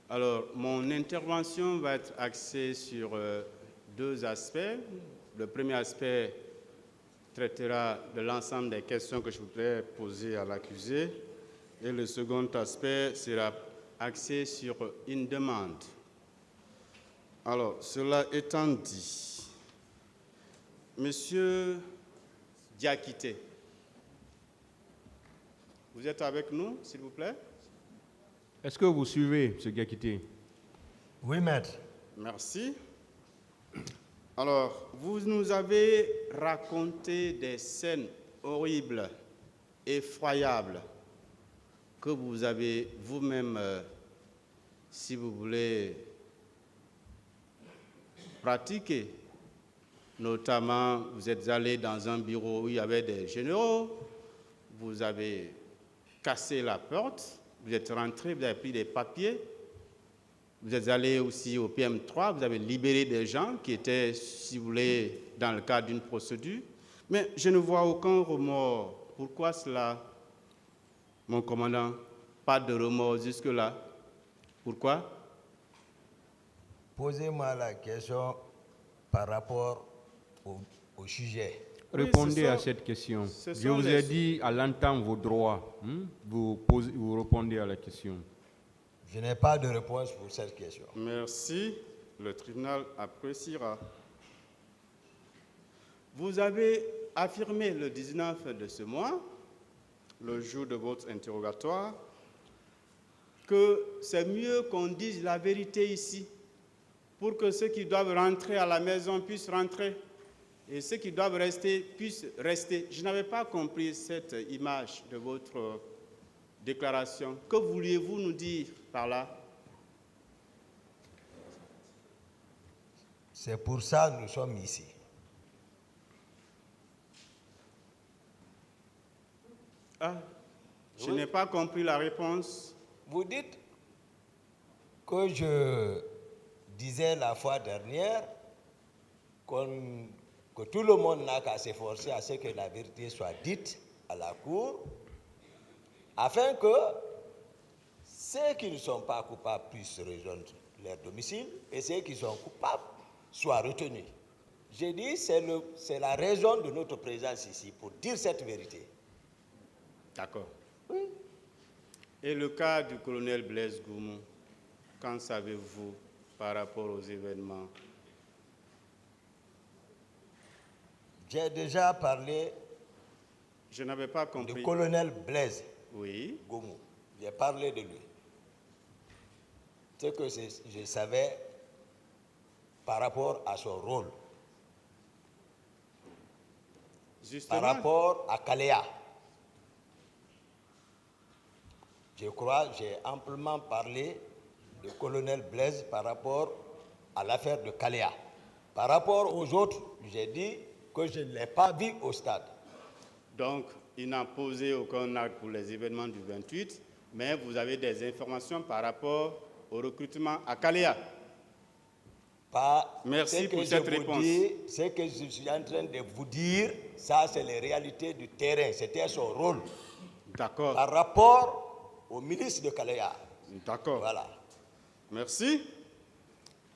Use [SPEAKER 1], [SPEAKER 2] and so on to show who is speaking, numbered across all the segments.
[SPEAKER 1] Alors, mon intervention va être axée sur deux aspects. Le premier aspect traitera de l'ensemble des questions que je voudrais poser à l'accusé. Et le second aspect sera axé sur une demande. Alors, cela étant dit, Monsieur Diakité, vous êtes avec nous, s'il vous plaît?
[SPEAKER 2] Est-ce que vous suivez, M. Diakité?
[SPEAKER 3] Oui, maître.
[SPEAKER 1] Merci. Alors, vous nous avez raconté des scènes horribles, effroyables, que vous avez vous-même, si vous voulez, pratiquées. Notamment, vous êtes allé dans un bureau où il y avait des généraux, vous avez cassé la porte, vous êtes rentré, vous avez pris des papiers, vous êtes allé aussi au PM3, vous avez libéré des gens qui étaient, si vous voulez, dans le cadre d'une procédure. Mais je ne vois aucun remords. Pourquoi cela, mon commandant? Pas de remords jusque-là. Pourquoi?
[SPEAKER 3] Posez-moi la question par rapport au sujet.
[SPEAKER 2] Répondez à cette question. Je vous ai dit à l'entendre vos droits. Vous répondez à la question.
[SPEAKER 3] Je n'ai pas de réponse pour cette question.
[SPEAKER 1] Merci. Le tribunal appréciera. Vous avez affirmé le 19 de ce mois, le jour de votre interrogatoire, que c'est mieux qu'on dise la vérité ici, pour que ceux qui doivent rentrer à la maison puissent rentrer et ceux qui doivent rester puissent rester. Je n'avais pas compris cette image de votre déclaration. Que vouliez-vous nous dire par là?
[SPEAKER 3] C'est pour ça que nous sommes ici.
[SPEAKER 1] Ah, je n'ai pas compris la réponse.
[SPEAKER 3] Vous dites que je disais la fois dernière que tout le monde n'a qu'à s'efforcer à ce que la vérité soit dite à la cour, afin que ceux qui ne sont pas coupables puissent rejoindre leur domicile et ceux qui sont coupables soient retenus. J'ai dit c'est la raison de notre présence ici, pour dire cette vérité.
[SPEAKER 1] D'accord.
[SPEAKER 3] Oui.
[SPEAKER 1] Et le cas du colonel Blaise Goumou, qu'en savez-vous par rapport aux événements?
[SPEAKER 3] J'ai déjà parlé
[SPEAKER 1] Je n'avais pas compris.
[SPEAKER 3] du colonel Blaise
[SPEAKER 1] Oui.
[SPEAKER 3] Goumou. J'ai parlé de lui. Ce que je savais par rapport à son rôle.
[SPEAKER 1] Justement.
[SPEAKER 3] Par rapport à Kaléa. Je crois que j'ai amplement parlé du colonel Blaise par rapport à l'affaire de Kaléa. Par rapport aux autres, j'ai dit que je ne l'ai pas vu au stade.
[SPEAKER 1] Donc, il n'a posé aucun acte pour les événements du 28, mais vous avez des informations par rapport au recrutement à Kaléa. Merci pour cette réponse.
[SPEAKER 3] Ce que je suis en train de vous dire, ça c'est les réalités du terrain. C'était son rôle.
[SPEAKER 1] D'accord.
[SPEAKER 3] Par rapport au ministre de Kaléa.
[SPEAKER 1] D'accord.
[SPEAKER 3] Voilà.
[SPEAKER 1] Merci.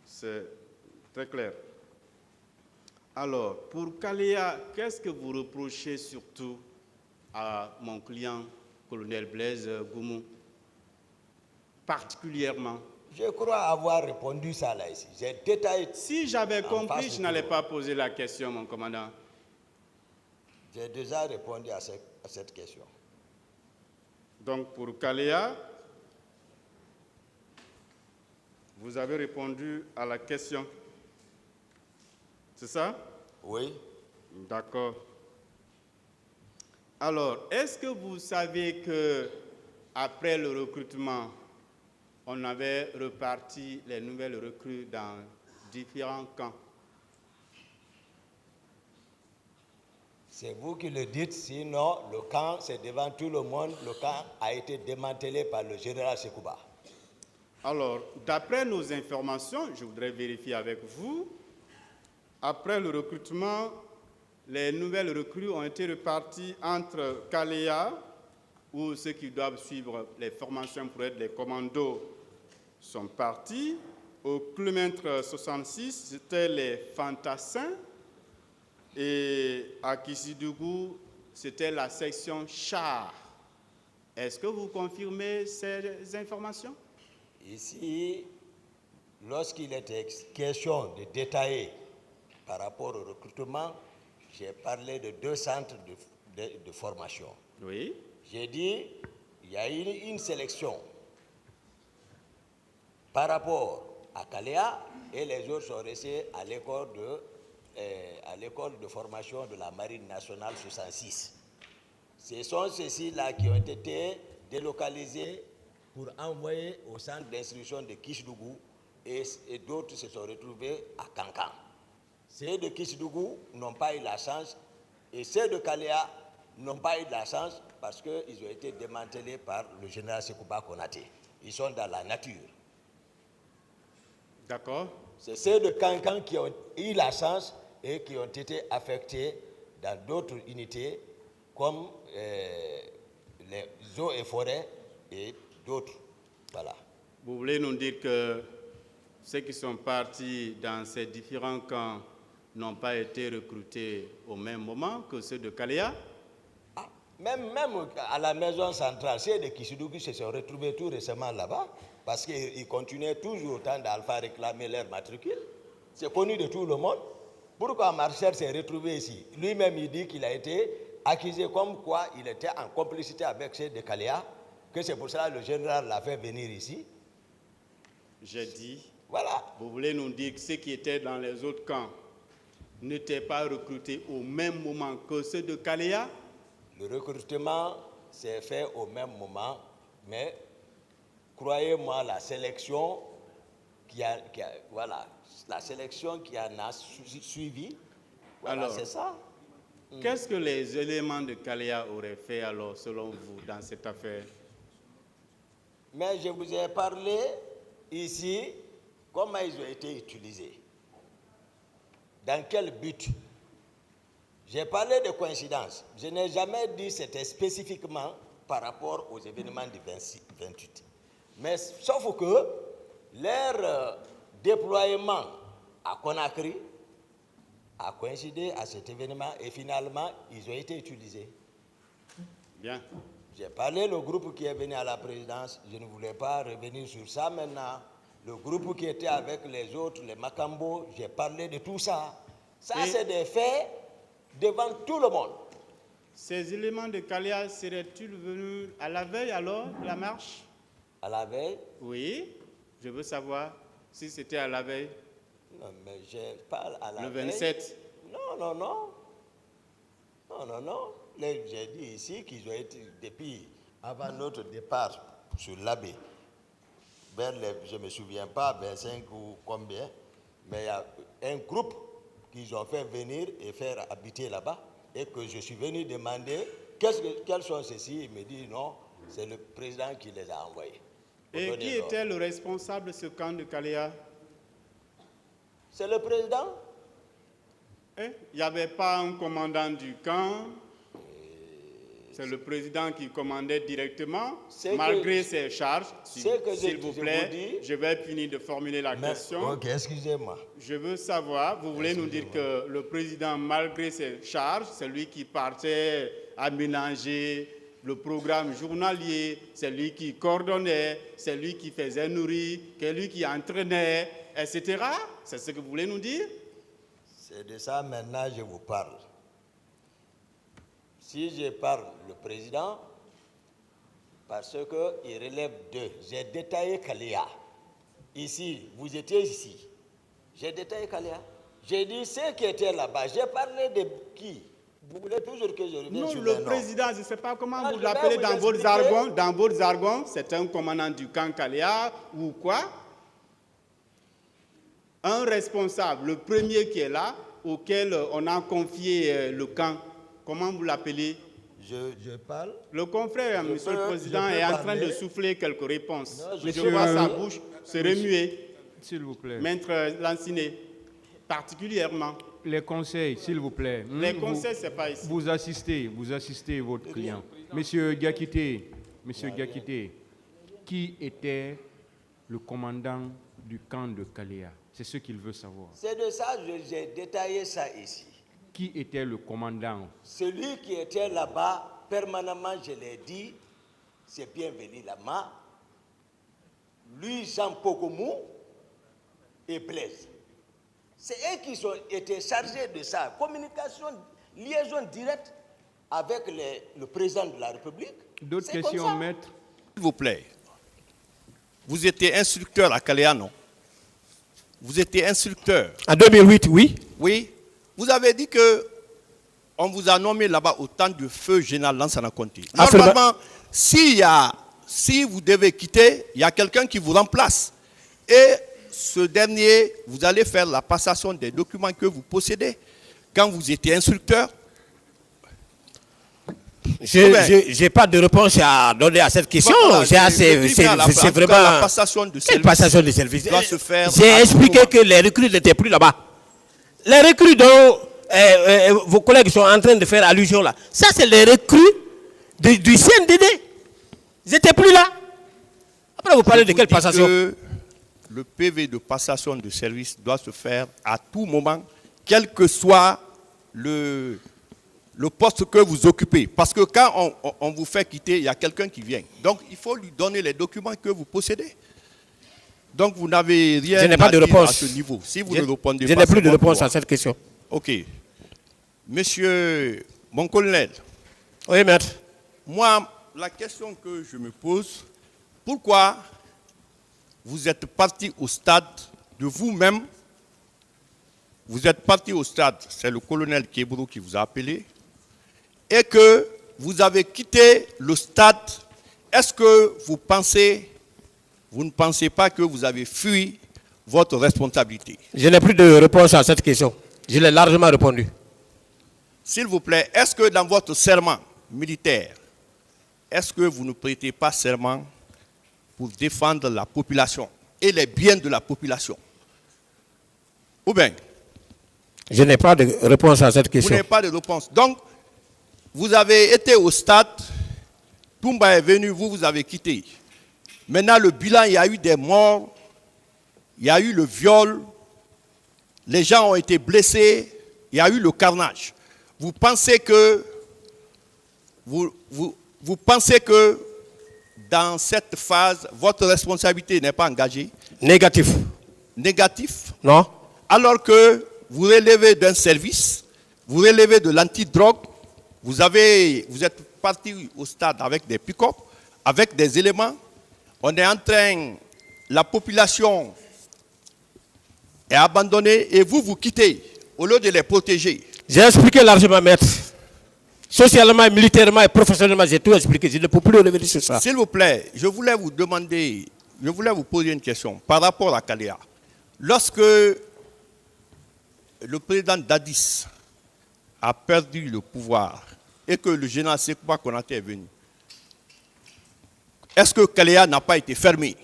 [SPEAKER 1] C'est très clair. Alors, pour Kaléa, qu'est-ce que vous reprochez surtout à mon client, colonel Blaise Goumou, particulièrement?
[SPEAKER 3] Je crois avoir répondu ça là ici. J'ai détaillé.
[SPEAKER 1] Si j'avais compris, je n'allais pas poser la question, mon commandant.
[SPEAKER 3] J'ai déjà répondu à cette question.
[SPEAKER 1] Donc, pour Kaléa, vous avez répondu à la question. C'est ça?
[SPEAKER 3] Oui.
[SPEAKER 1] D'accord. Alors, est-ce que vous savez que après le recrutement, on avait reparti les nouvelles recrues dans différents camps?
[SPEAKER 3] C'est vous qui le dites, sinon le camp, c'est devant tout le monde, le camp a été démantelé par le général Sekouba.
[SPEAKER 1] Alors, d'après nos informations, je voudrais vérifier avec vous, après le recrutement, les nouvelles recrues ont été reparties entre Kaléa, où ceux qui doivent suivre les formations pour être les commandos sont partis. Au kilomètre 66, c'était les fantassins. Et à Kissidougou, c'était la section char. Est-ce que vous confirmez ces informations?
[SPEAKER 3] Ici, lorsqu'il était question de détailler par rapport au recrutement, j'ai parlé de 2 centres de formation.
[SPEAKER 1] Oui.
[SPEAKER 3] J'ai dit il y a eu une sélection par rapport à Kalea et les autres sont restés à l'école de formation de la Marine nationale 66. Ce sont ceux-ci-là qui ont été délocalisés pour envoyer au centre d'instruction de Kissidougou et d'autres se sont retrouvés à Kankan. Ceux de Kissidougou n'ont pas eu la chance et ceux de Kalea n'ont pas eu de la chance parce qu'ils ont été démantelés par le général Sekouba Konaté. Ils sont dans la nature. D'accord. C'est ceux de Kankan qui ont eu la chance et qui ont été affectés dans d'autres unités comme les eaux et forêts et d'autres. Voilà.
[SPEAKER 1] Vous voulez nous dire que ceux qui sont partis dans ces différents camps n'ont pas été recrutés au même moment que ceux de Kalea?
[SPEAKER 3] Même à la maison centrale, ceux de Kissidougou se sont retrouvés tout récemment là-bas parce qu'ils continuaient toujours au temps d'Alpha à réclamer leur matricule. C'est connu de tout le monde. Pourquoi Marcel s'est retrouvé ici? Lui-même, il dit qu'il a été accusé comme quoi il était en complicité avec ceux de Kalea, que c'est pour cela que le général l'a fait venir ici.
[SPEAKER 1] J'ai dit,
[SPEAKER 3] voilà.
[SPEAKER 1] Vous voulez nous dire que ceux qui étaient dans les autres camps n'étaient pas recrutés au même moment que ceux de Kalea?
[SPEAKER 3] Le recrutement s'est fait au même moment, mais croyez-moi, la sélection la sélection qui en a suivi, voilà,
[SPEAKER 1] alors,
[SPEAKER 3] c'est ça.
[SPEAKER 1] Qu'est-ce que les éléments de Kalea auraient fait alors, selon vous, dans cette affaire?
[SPEAKER 3] Mais je vous ai parlé ici comment ils ont été utilisés. Dans quel but? J'ai parlé de coïncidence. Je n'ai jamais dit que c'était spécifiquement par rapport aux événements du 28. Mais sauf que leur déploiement à Conakry a coïncidé à cet événement et finalement, ils ont été utilisés.
[SPEAKER 1] Bien.
[SPEAKER 3] J'ai parlé du groupe qui est venu à la présidence. Je ne voulais pas revenir sur ça maintenant. Le groupe qui était avec les autres, les Makambo, j'ai parlé de tout ça. Ça, c'est des faits devant tout le monde.
[SPEAKER 1] Ces éléments de Kalea seraient-ils venus à la veille alors de la marche?
[SPEAKER 3] À la veille?
[SPEAKER 1] Oui, je veux savoir si c'était à la veille.
[SPEAKER 3] Non, mais je parle à la veille.
[SPEAKER 1] Le 27?
[SPEAKER 3] Non. J'ai dit ici qu'ils ont été, depuis avant notre départ sur l'abbé, je ne me souviens pas, 25 ou combien, mais il y a un groupe qu'ils ont fait venir et faire habiter là-bas, et que je suis venu demander quels sont ceux-ci. Il me dit non, c'est le président qui les a envoyés.
[SPEAKER 1] Et qui était le responsable de ce camp de Kalea?
[SPEAKER 3] C'est le président.
[SPEAKER 1] Il n'y avait pas un commandant du camp. C'est le président qui commandait directement, malgré ses charges. S'il vous plaît, je vais finir de formuler la question.
[SPEAKER 3] Ok, excusez-moi.
[SPEAKER 1] Je veux savoir, vous voulez nous dire que le président, malgré ses charges, c'est lui qui partait aménager le programme journalier, c'est lui qui coordonnait, c'est lui qui faisait nourrir, c'est lui qui entraînait, etc. C'est ce que vous voulez nous dire?
[SPEAKER 3] C'est de ça maintenant je vous parle. Si je parle le président, parce qu'il relève d'eux, j'ai détaillé Kalea. Ici, vous étiez ici. J'ai détaillé Kalea. J'ai dit ceux qui étaient là-bas. J'ai parlé de qui? Vous voulez toujours que je revienne sur les noms?
[SPEAKER 1] Non, le président, je ne sais pas comment vous l'appelez dans votre jargon. Dans votre jargon, c'est un commandant du camp Kalea ou quoi? Un responsable, le premier qui est là, auquel on a confié le camp. Comment vous l'appelez?
[SPEAKER 3] Je parle.
[SPEAKER 1] Le confrère, monsieur le président, est en train de souffler quelques réponses.
[SPEAKER 3] Non,
[SPEAKER 1] je vois sa bouche se remuer.
[SPEAKER 2] S'il vous plaît.
[SPEAKER 1] Maître Lanciné, particulièrement.
[SPEAKER 2] Les conseils, s'il vous plaît.
[SPEAKER 1] Les conseils, c'est pas ici.
[SPEAKER 2] Vous assistez votre client. Monsieur Diakité, qui était le commandant du camp de Kaléa? C'est ce qu'il veut savoir.
[SPEAKER 3] C'est de ça que j'ai détaillé ça ici.
[SPEAKER 2] Qui était le commandant?
[SPEAKER 3] Celui qui était là-bas, permanemment, je l'ai dit, c'est bienvenu là-bas. Lui, Jean Pogomou et Blaise. C'est eux qui ont été chargés de ça. Communication, liaison directe avec le président de la République.
[SPEAKER 2] D'autres questions, maître?
[SPEAKER 4] S'il vous plaît, vous étiez instructeur à Kaléa, non? Vous étiez instructeur.
[SPEAKER 5] En 2008, oui.
[SPEAKER 4] Oui. Vous avez dit que on vous a nommé là-bas au temps du feu général Lansana Conté. Normalement, si vous devez quitter, il y a quelqu'un qui vous remplace. Et ce dernier, vous allez faire la passation des documents que vous possédez quand vous étiez instructeur.
[SPEAKER 5] Je n'ai pas de réponse à donner à cette question.
[SPEAKER 4] Voilà,
[SPEAKER 5] c'est vraiment...
[SPEAKER 4] La passation de
[SPEAKER 5] Quelle passation de service
[SPEAKER 4] doit se faire.
[SPEAKER 5] J'ai expliqué que les recrues n'étaient plus là-bas. Les recrues dont vos collègues sont en train de faire allusion là, ça c'est les recrues du CNDD. Ils n'étaient plus là. Après vous parlez de quelle passation?
[SPEAKER 4] Le PV de passation de service doit se faire à tout moment, quel que soit le poste que vous occupez. Parce que quand on vous fait quitter, il y a quelqu'un qui vient. Donc, il faut lui donner les documents que vous possédez. Donc, vous n'avez rien à dire à ce niveau. Si vous ne répondez pas,
[SPEAKER 5] je n'ai plus de réponse à cette question.
[SPEAKER 4] OK. Monsieur, mon colonel.
[SPEAKER 5] Oui, maître.
[SPEAKER 4] Moi, la question que je me pose, pourquoi vous êtes parti au stade de vous-même? Vous êtes parti au stade, c'est le colonel Kebro qui vous a appelé, et que vous avez quitté le stade. Est-ce que vous ne pensez pas que vous avez fui votre responsabilité?
[SPEAKER 5] Je n'ai plus de réponse à cette question. Je l'ai largement répondu.
[SPEAKER 4] S'il vous plaît, est-ce que dans votre serment militaire, est-ce que vous ne prêtez pas serment pour défendre la population et les biens de la population? Ou bien?
[SPEAKER 5] Je n'ai pas de réponse à cette question.
[SPEAKER 4] Vous n'avez pas de réponse. Donc, vous avez été au stade, Toumba est venu, vous avez quitté. Maintenant, le bilan, il y a eu des morts, il y a eu le viol, les gens ont été blessés, il y a eu le carnage. Vous pensez que, vous pensez que dans cette phase, votre responsabilité n'est pas engagée?
[SPEAKER 5] Négatif.
[SPEAKER 4] Négatif?
[SPEAKER 5] Non.
[SPEAKER 4] Alors que vous relevez d'un service, vous relevez de l'antidrogue, vous êtes parti au stade avec des pick-up, avec des éléments. On est en train, la population est abandonnée et vous quittez au lieu de les protéger.
[SPEAKER 5] J'ai expliqué largement, maître. Socialement, militairement et professionnellement, j'ai tout expliqué. Je ne peux plus revenir sur ça.
[SPEAKER 4] S'il vous plaît, je voulais vous poser une question par rapport à Kaléa. Lorsque le président Dadis a perdu le pouvoir et que le général Sekouba Konaté est venu, est-ce que Kaléa n'a pas été fermé?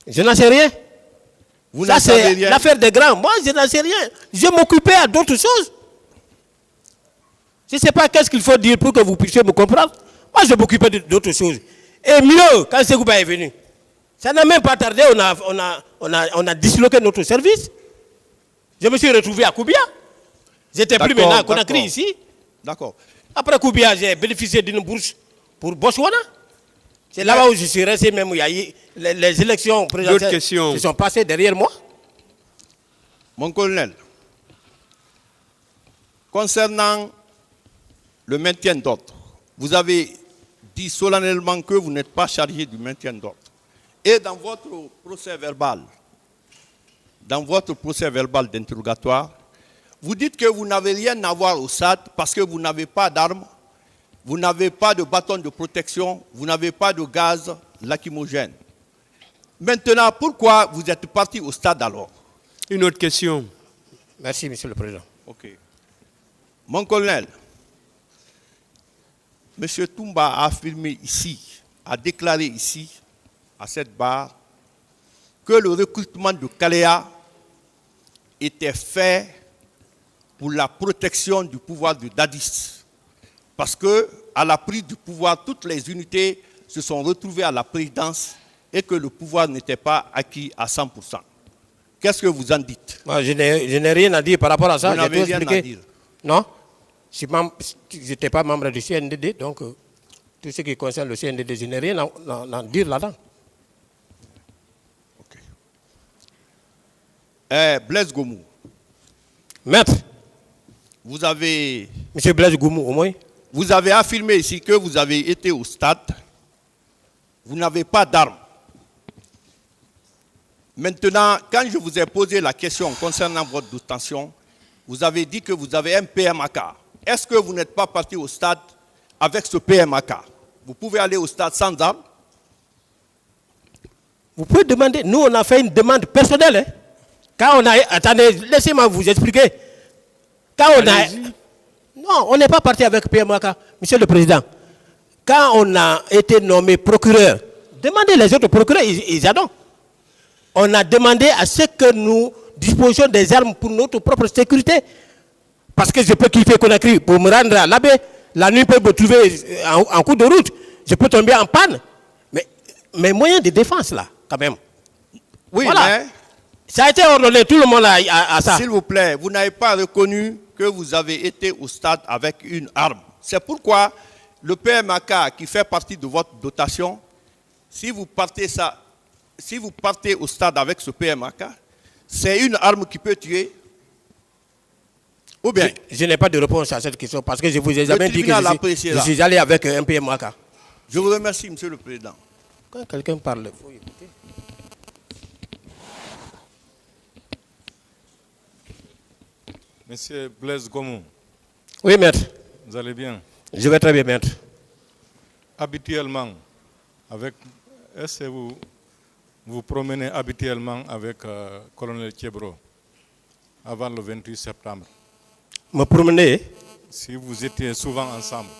[SPEAKER 5] Je n'en sais rien.
[SPEAKER 4] Vous n'en savez rien?
[SPEAKER 5] C'est l'affaire des grands. Moi, je n'en sais rien. Je m'occupais à d'autres choses. Je ne sais pas qu'est-ce qu'il faut dire pour que vous puissiez me comprendre. Moi, je m'occupais d'autres choses. Et mieux, quand Sekouba est venu, ça n'a même pas tardé, on a disloqué notre service. Je me suis retrouvé à Koubia. J'étais plus maintenant à Conakry ici.
[SPEAKER 4] D'accord.
[SPEAKER 5] Après Koubia, j'ai bénéficié d'une bourse pour Botswana. C'est là-bas où je suis resté, même où il y a eu les élections présidentielles qui sont passées derrière moi.
[SPEAKER 4] Mon colonel, concernant le maintien d'ordre, vous avez dit solennellement que vous n'êtes pas chargé du maintien d'ordre. Et dans votre procès verbal d'interrogatoire, vous dites que vous n'avez rien à voir au SAD parce que vous n'avez pas d'armes, vous n'avez pas de bâton de protection, vous n'avez pas de gaz lacrymogène. Maintenant, pourquoi vous êtes parti au stade alors?
[SPEAKER 2] Une autre question.
[SPEAKER 5] Merci, Monsieur le Président.
[SPEAKER 4] Ok. Mon colonel, M. Toumba a affirmé ici, a déclaré ici, à cette barre, que le recrutement de Kaléa était fait pour la protection du pouvoir de Dadis. Parce que, à la prise du pouvoir, toutes les unités se sont retrouvées à la présidence et que le pouvoir n'était pas acquis à 100%. Qu'est-ce que vous en dites?
[SPEAKER 5] Moi, je n'ai rien à dire par rapport à ça.
[SPEAKER 4] Vous n'avez rien à dire?
[SPEAKER 5] Non. Je n'étais pas membre du CNDD, donc tout ce qui concerne le CNDD, je n'ai rien à dire là-dedans.
[SPEAKER 4] Blaise Goumou.
[SPEAKER 5] Maître.
[SPEAKER 4] Vous avez...
[SPEAKER 5] Monsieur Blaise Goumou, au moins.
[SPEAKER 4] Vous avez affirmé ici que vous avez été au stade. Vous n'avez pas d'armes. Maintenant, quand je vous ai posé la question concernant votre détention, vous avez dit que vous avez un PMAK. Est-ce que vous n'êtes pas parti au stade avec ce PMAK? Vous pouvez aller au stade sans armes?
[SPEAKER 5] Vous pouvez demander. Nous, on a fait une demande personnelle. Hein. Quand on a... Attendez, laissez-moi vous expliquer. Quand on a... Non, on n'est pas parti avec PMAK, Monsieur le Président. Quand on a été nommé procureur, demandez les autres procureurs, ils adorent. On a demandé à ce que nous disposions des armes pour notre propre sécurité. Parce que je peux quitter Conakry pour me rendre à l'Abbé. La nuit peut me trouver en cours de route. Je peux tomber en panne. Mais mes moyens de défense, là, quand même.
[SPEAKER 4] Oui,
[SPEAKER 5] voilà.
[SPEAKER 4] Mais...
[SPEAKER 5] Ça a été ordonné, tout le monde a ça.
[SPEAKER 4] S'il vous plaît, vous n'avez pas reconnu que vous avez été au stade avec une arme. C'est pourquoi le PMAK, qui fait partie de votre dotation, si vous partez au stade avec ce PMAK, c'est une arme qui peut tuer. Ou bien?
[SPEAKER 5] Je n'ai pas de réponse à cette question parce que je vous ai jamais dit que je suis allé avec un PMAK.
[SPEAKER 4] Je vous remercie, Monsieur le Président.
[SPEAKER 5] Quand quelqu'un parle, il faut écouter.
[SPEAKER 6] Monsieur Blaise Goumou.
[SPEAKER 5] Oui, maître.
[SPEAKER 6] Vous allez bien?
[SPEAKER 5] Je vais très bien, maître.
[SPEAKER 6] Habituellement, est-ce que vous vous promenez habituellement avec colonel Thiebro avant le 28 septembre?
[SPEAKER 5] Me promener?
[SPEAKER 6] Si vous étiez souvent ensemble.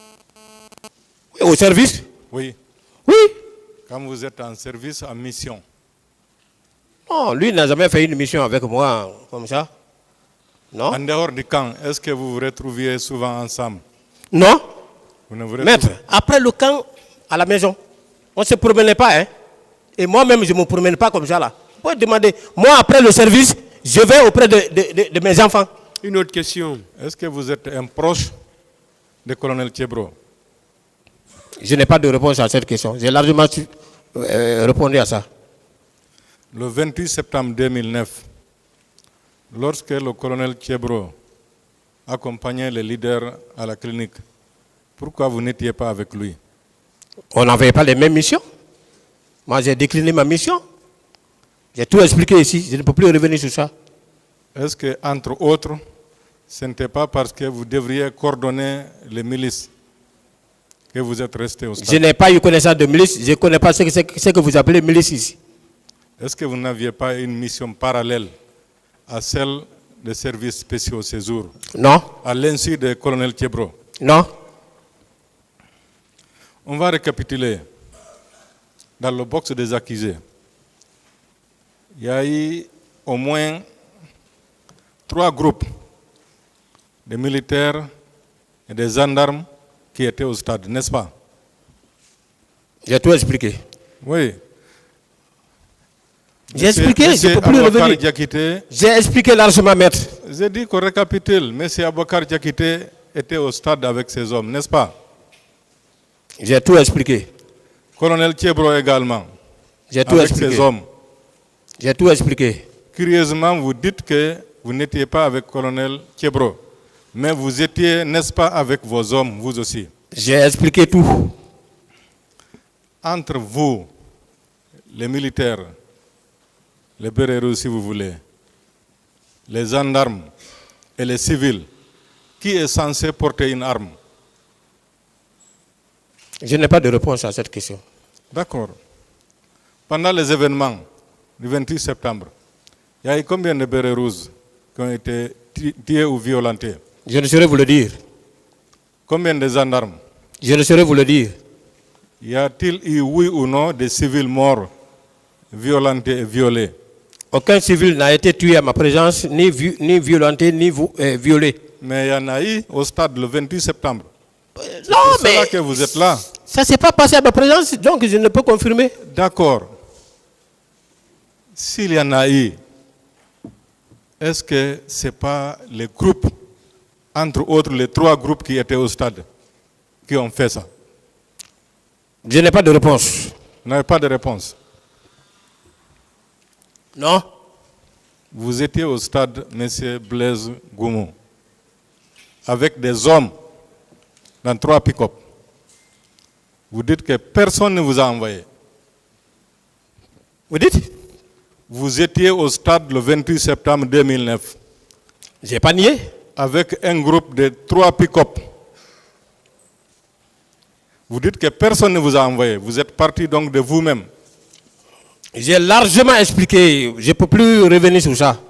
[SPEAKER 5] Oui, au service?
[SPEAKER 6] Oui.
[SPEAKER 5] Oui.
[SPEAKER 6] Quand vous êtes en service, en mission?
[SPEAKER 5] Non, lui n'a jamais fait une mission avec moi comme ça. Non.
[SPEAKER 6] En dehors du camp, est-ce que vous vous retrouviez souvent ensemble?
[SPEAKER 5] Non.
[SPEAKER 6] Vous ne vous
[SPEAKER 5] Maître, après le camp, à la maison, on ne se promenait pas. Hein? Et moi-même, je ne me promène pas comme ça là. Vous pouvez demander. Moi, après le service, je vais auprès de mes enfants.
[SPEAKER 2] Une autre question.
[SPEAKER 6] Est-ce que vous êtes un proche du colonel Thiebro?
[SPEAKER 5] Je n'ai pas de réponse à cette question. J'ai largement répondu à ça.
[SPEAKER 6] Le 28 septembre 2009, lorsque le colonel Thiebro accompagnait les leaders à la clinique, pourquoi vous n'étiez pas avec lui?
[SPEAKER 5] On n'avait pas les mêmes missions. Moi, j'ai décliné ma mission. J'ai tout expliqué ici. Je ne peux plus revenir sur ça.
[SPEAKER 6] Est-ce que, entre autres, ce n'était pas parce que vous devriez coordonner les milices que vous êtes resté au stade?
[SPEAKER 5] Je n'ai pas eu connaissance de milice. Je ne connais pas ce que vous appelez milice ici.
[SPEAKER 6] Est-ce que vous n'aviez pas une mission parallèle à celle des services spéciaux au séjour?
[SPEAKER 5] Non.
[SPEAKER 6] À l'insu du colonel Thiebro?
[SPEAKER 5] Non.
[SPEAKER 6] On va récapituler. Dans le box des accusés, il y a eu au moins 3 groupes de militaires et des gendarmes qui étaient au stade, n'est-ce pas?
[SPEAKER 5] J'ai tout expliqué.
[SPEAKER 6] Oui.
[SPEAKER 5] J'ai expliqué, je ne peux plus revenir. J'ai expliqué largement, maître.
[SPEAKER 6] J'ai dit qu'on récapitule. M. Aboubacar Diakité était au stade avec ses hommes, n'est-ce pas?
[SPEAKER 5] J'ai tout expliqué.
[SPEAKER 6] Colonel Thiebro également.
[SPEAKER 5] J'ai tout
[SPEAKER 6] avec
[SPEAKER 5] expliqué.
[SPEAKER 6] ses hommes.
[SPEAKER 5] J'ai tout expliqué.
[SPEAKER 6] Curieusement, vous dites que vous n'étiez pas avec colonel Thiebro. Mais vous étiez, n'est-ce pas, avec vos hommes, vous aussi?
[SPEAKER 5] J'ai expliqué tout.
[SPEAKER 6] Entre vous, les militaires, les béréros si vous voulez, les gendarmes et les civils, qui est censé porter une arme?
[SPEAKER 5] Je n'ai pas de réponse à cette question.
[SPEAKER 6] D'accord. Pendant les événements du 28 septembre, il y a eu combien de bérets rouges qui ont été tués ou violentés?
[SPEAKER 5] Je ne saurais vous le dire.
[SPEAKER 6] Combien de gendarmes?
[SPEAKER 5] Je ne saurais vous le dire.
[SPEAKER 6] Y a-t-il eu, oui ou non, des civils morts, violentés et violés?
[SPEAKER 5] Aucun civil n'a été tué à ma présence, ni violenté, ni violé.
[SPEAKER 6] Mais il y en a eu au stade le 28 septembre.
[SPEAKER 5] Non,
[SPEAKER 6] c'est là que vous êtes là.
[SPEAKER 5] Ça ne s'est pas passé à ma présence, donc je ne peux confirmer.
[SPEAKER 6] D'accord. s'il y en a eu, est-ce que ce n'est pas les groupes, entre autres les 3 groupes qui étaient au stade, qui ont fait ça?
[SPEAKER 5] Je n'ai pas de réponse.
[SPEAKER 6] Vous n'avez pas de réponse?
[SPEAKER 5] Non.
[SPEAKER 6] Vous étiez au stade, M. Blaise Goumou, avec des hommes dans 3 pick-up. Vous dites que personne ne vous a envoyé.
[SPEAKER 5] Vous dites?
[SPEAKER 6] Vous étiez au stade le 28 septembre 2009.
[SPEAKER 5] Je n'ai pas nié.
[SPEAKER 6] Avec un groupe de 3 pick-up. Vous dites que personne ne vous a envoyé. Vous êtes parti donc de vous-même.
[SPEAKER 5] J'ai largement expliqué. Je ne peux plus revenir sur ça.